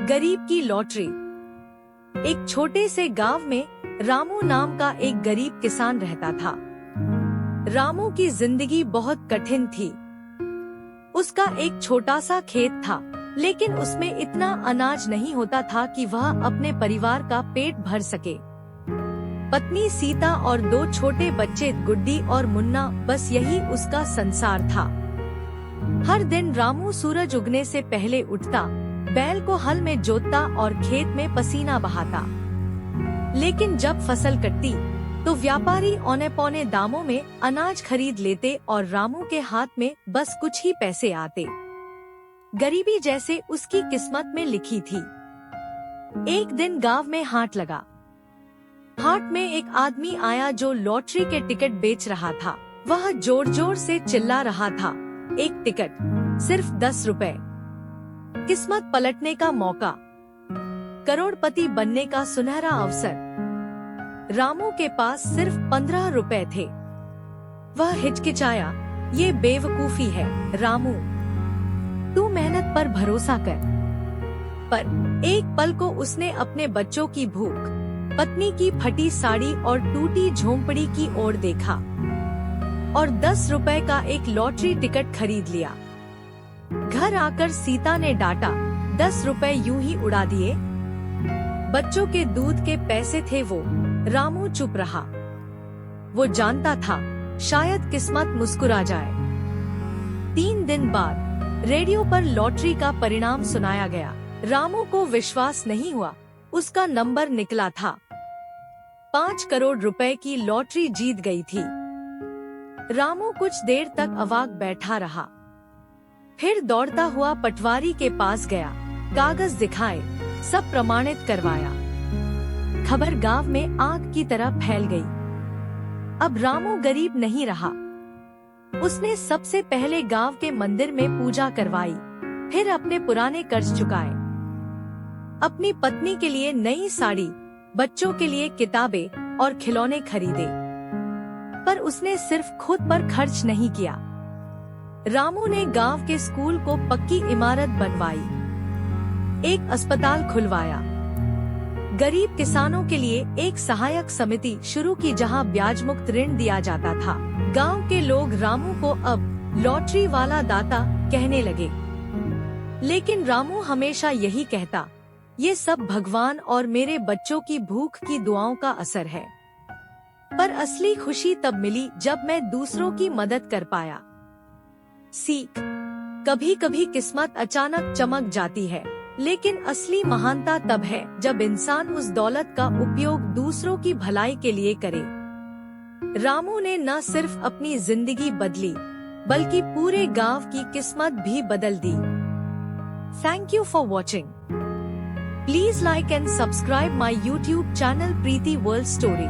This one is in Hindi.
गरीब की लॉटरी। एक छोटे से गांव में रामू नाम का एक गरीब किसान रहता था। रामू की जिंदगी बहुत कठिन थी। उसका एक छोटा सा खेत था, लेकिन उसमें इतना अनाज नहीं होता था कि वह अपने परिवार का पेट भर सके। पत्नी सीता और दो छोटे बच्चे गुड्डी और मुन्ना, बस यही उसका संसार था। हर दिन रामू सूरज उगने से पहले उठता, बैल को हल में जोतता और खेत में पसीना बहाता। लेकिन जब फसल कटती तो व्यापारी औने पौने दामों में अनाज खरीद लेते और रामू के हाथ में बस कुछ ही पैसे आते। गरीबी जैसे उसकी किस्मत में लिखी थी। एक दिन गांव में हाट लगा। हाट में एक आदमी आया जो लॉटरी के टिकट बेच रहा था। वह जोर जोर से चिल्ला रहा था, एक टिकट सिर्फ 10 रुपए, किस्मत पलटने का मौका, करोड़पति बनने का सुनहरा अवसर। रामू के पास सिर्फ 15 रुपए थे। वह हिचकिचाया, ये बेवकूफी है रामू, तू मेहनत पर भरोसा कर। पर एक पल को उसने अपने बच्चों की भूख, पत्नी की फटी साड़ी और टूटी झोंपड़ी की ओर देखा और 10 रुपए का एक लॉटरी टिकट खरीद लिया। घर आकर सीता ने डांटा, 10 रुपए यूं ही उड़ा दिए। बच्चों के दूध के पैसे थे वो। रामू चुप रहा। वो जानता था शायद किस्मत मुस्कुरा जाए। 3 दिन बाद रेडियो पर लॉटरी का परिणाम सुनाया गया। रामू को विश्वास नहीं हुआ। उसका नंबर निकला था। 5 करोड़ रुपए की लॉटरी जीत गई थी। रामू कुछ देर तक अवाक बैठा रहा। फिर दौड़ता हुआ पटवारी के पास गया। कागज दिखाए, सब प्रमाणित करवाया। खबर गांव में आग की तरह फैल गई। अब रामू गरीब नहीं रहा। उसने सबसे पहले गांव के मंदिर में पूजा करवाई, फिर अपने पुराने कर्ज चुकाए। अपनी पत्नी के लिए नई साड़ी, बच्चों के लिए किताबें और खिलौने खरीदे। पर उसने सिर्फ खुद पर खर्च नहीं किया। रामू ने गांव के स्कूल को पक्की इमारत बनवाई, एक अस्पताल खुलवाया, गरीब किसानों के लिए एक सहायक समिति शुरू की जहां ब्याज मुक्त ऋण दिया जाता था। गांव के लोग रामू को अब लॉटरी वाला दाता कहने लगे। लेकिन रामू हमेशा यही कहता, ये सब भगवान और मेरे बच्चों की भूख की दुआओं का असर है। पर असली खुशी तब मिली जब मैं दूसरों की मदद कर पाया। सीख, कभी कभी किस्मत अचानक चमक जाती है, लेकिन असली महानता तब है जब इंसान उस दौलत का उपयोग दूसरों की भलाई के लिए करे। रामू ने न सिर्फ अपनी जिंदगी बदली, बल्कि पूरे गांव की किस्मत भी बदल दी। Thank you for watching. Please like and subscribe my YouTube channel Preeti world story.